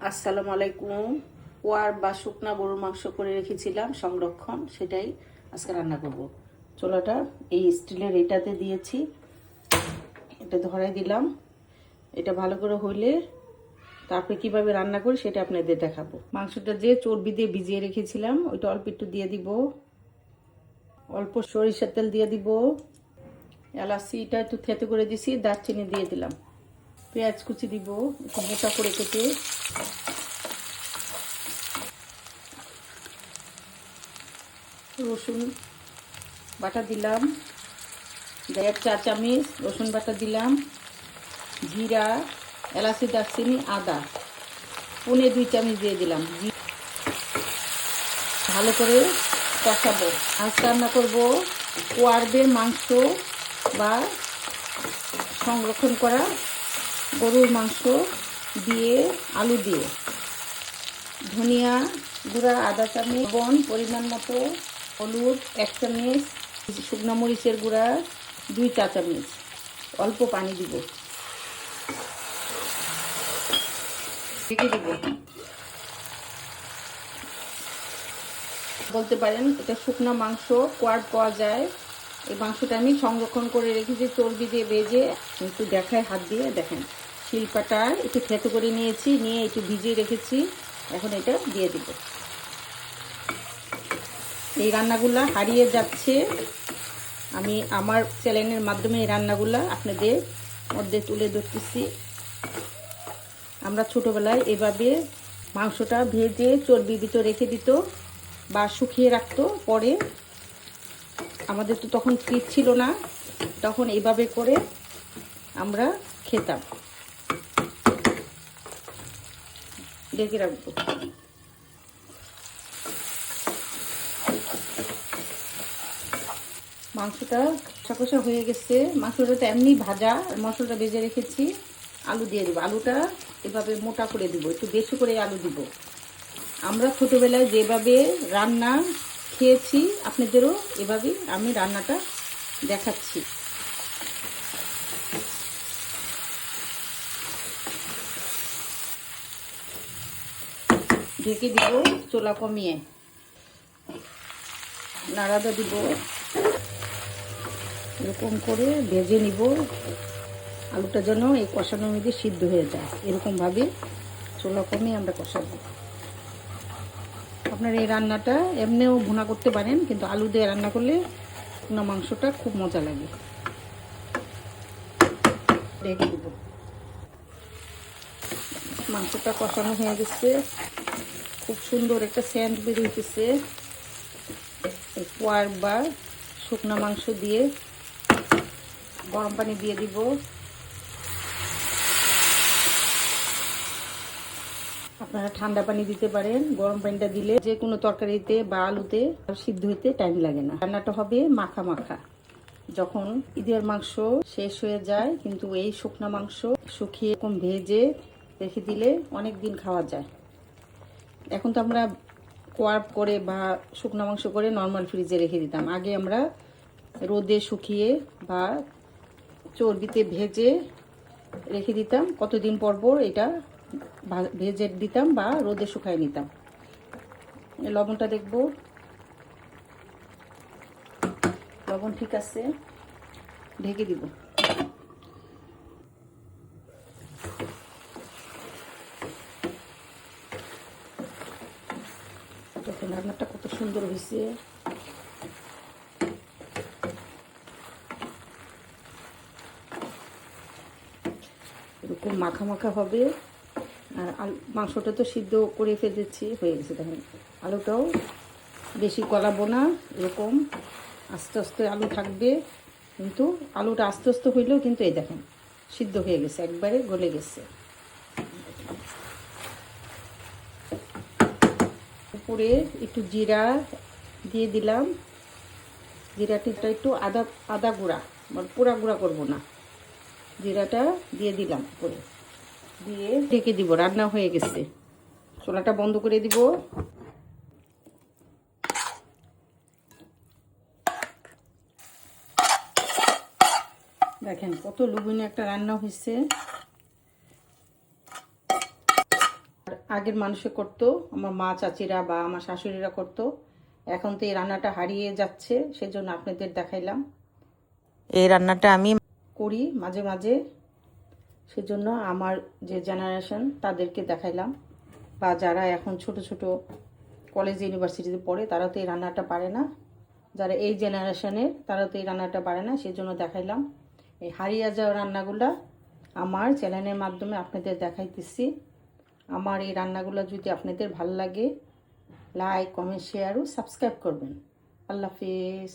আসসালামু আলাইকুম। ওয়ার বা শুকনা গরুর মাংস করে রেখেছিলাম সংরক্ষণ, সেটাই আজকে রান্না করব। চুলাটা এই স্টিলের এটাতে দিয়েছি, এটা ধরাই দিলাম। এটা ভালো করে হইলে তারপরে কিভাবে রান্না করি সেটা আপনাদের দেখাবো। মাংসটা যে চর্বি দিয়ে ভিজিয়ে রেখেছিলাম ওইটা অল্প একটু দিয়ে দিব, অল্প সরিষার তেল দিয়ে দিব, এলাচিটা একটু থেতো করে দিছি, দারচিনি দিয়ে দিলাম, পেঁয়াজ কুচি দিব একটু মোটা করে কেটে, রসুন বাটা দিলাম, 1 চা চামচ রসুন বাটা দিলাম, জিরা, এলাচি, দারচিনি, আদা 1.5 চামচ দিয়ে দিলাম। ভালো করে কষাবো। আজ রান্না করব কোয়ারবের মাংস বা সংরক্ষণ করা গরুর মাংস দিয়ে, আলু দিয়ে। ধনিয়া গুঁড়া আধা চামচ, লবণ পরিমাণ মতো, হলুদ 1 চামচ, শুকনো মরিচের গুঁড়া 2 চা চামচ, অল্প পানি দিব, ঢেকে দিব। বলতে পারেন এটা শুকনো মাংস, কোয়ার্ড পাওয়া যায়। এই মাংসটা আমি সংরক্ষণ করে রেখেছি চর্বি দিয়ে ভেজে, একটু দেখায় হাত দিয়ে দেখেন। শিলপাটা একটু থেতো করে নিয়েছি, নিয়ে একটু ভিজিয়ে রেখেছি, এখন এটা দিয়ে দিব। এই রান্নাগুলা হারিয়ে যাচ্ছে, আমি আমার চ্যানেলের মাধ্যমে এই রান্নাগুলা আপনাদের মধ্যে তুলে ধরতেছি। আমরা ছোটোবেলায় এভাবে মাংসটা ভেজে চর্বির ভিতর রেখে দিত বা শুকিয়ে রাখতো, পরে আমাদের তো তখন ফ্রিজ ছিল না, তখন এইভাবে করে আমরা খেতাম। ঢেকে রাখবো। মাংসটা কষা কষা হয়ে গেছে, মাংসটা তো এমনি ভাজা, মশলাটা ভেজে রেখেছি। আলু দিয়ে দেবো, আলুটা এভাবে মোটা করে দিব, একটু বেশি করে আলু দিব। আমরা ছোটোবেলায় যেভাবে রান্না খেয়েছি আপনাদেরও এভাবেই আমি রান্নাটা দেখাচ্ছি। ঢেকে দিব চুলা কমিয়ে, নাড়াটা দিব, এরকম করে ভেজে নিব। আলুটা যেন এই কষানোর মধ্যে সিদ্ধ হয়ে যায়, এরকমভাবে চুলা কমিয়ে আমরা কষাবো। আপনারা এই রান্নাটা এমনিও ভুনা করতে পারেন, কিন্তু আলু দিয়ে রান্না করলে ভুনা মাংসটা খুব মজা লাগে। ঢেকে দিব। মাংসটা কষানো হয়ে গেছে, খুব সুন্দর একটা সেন্ট বেরিয়েছে। কোয়ার বা শুকনো মাংস দিয়ে গরম পানি দিয়ে দিব। আপনারা ঠান্ডা পানি দিতে পারেন, গরম পানিটা দিলে যে কোনো তরকারিতে বা আলুতে সিদ্ধ হইতে টাইম লাগে না। রান্নাটা হবে মাখা মাখা। যখন ঈদের মাংস শেষ হয়ে যায়, কিন্তু এই শুকনো মাংস শুকিয়ে এরকম ভেজে রেখে দিলে অনেক দিন খাওয়া যায়। এখন তো আমরা কোয়ার্ব করে বা শুকনো মাংস করে নর্মাল ফ্রিজে রেখে দিতাম, আগে আমরা রোদে শুকিয়ে বা চর্বিতে ভেজে রেখে দিতাম, কতদিন পর পর এটা ভেজে দিতাম বা রোদে শুকাই নিতাম। লবণটা দেখব, লবণ ঠিক আছে, ঢেকে দিব। দেখুন রান্নাটা কত সুন্দর হয়েছে। এরকম মাখা মাখা হবে। আর মাংসটা তো সিদ্ধ করে ফেলেছি, হয়ে গেছে। দেখেন আলুটাও বেশি গলাবো না, এরকম আস্তে আস্তে আলু থাকবে, কিন্তু আলুটা আস্তে আস্তে হইলেও কিন্তু এই দেখেন সিদ্ধ হয়ে গেছে, একবারে গলে গেছে। উপরে একটু জিরা দিয়ে দিলাম, জিরাটা একটু আদা আদা গুঁড়া, মানে পুরা গুঁড়া করবো না, জিরাটা দিয়ে দিলাম উপরে, দিয়ে ঢেকে দিব। রান্না হয়ে গেছে, চুলাটা বন্ধ করে দিব। দেখেন কত লোভনীয় একটা রান্না হয়েছে। আগের মানুষে করতো, আমার মা চাচিরা বা আমার শাশুড়িরা করতো। এখন তো এই রান্নাটা হারিয়ে যাচ্ছে, সেজন্য আপনাদের দেখাইলাম। এই রান্নাটা আমি করি মাঝে মাঝে, সেজন্য আমার যে জেনারেশন তাদেরকে দেখাইলাম। বা যারা এখন ছোট ছোট কলেজ ইউনিভার্সিটিতে পড়ে তারা তো এই রান্নাটা পারে না, যারা এই জেনারেশনের তারা তো এই রান্নাটা পারে না, সেজন্য দেখাইলাম। এই হারিয়ে যাওয়া রান্নাগুলা আমার চ্যানেলের মাধ্যমে আপনাদের দেখাইতেছি। আমার এই রান্নাগুলো যদি আপনাদের ভালো লাগে, লাইক, কমেন্ট, শেয়ার ও সাবস্ক্রাইব করবেন। আল্লাহ হাফিজ।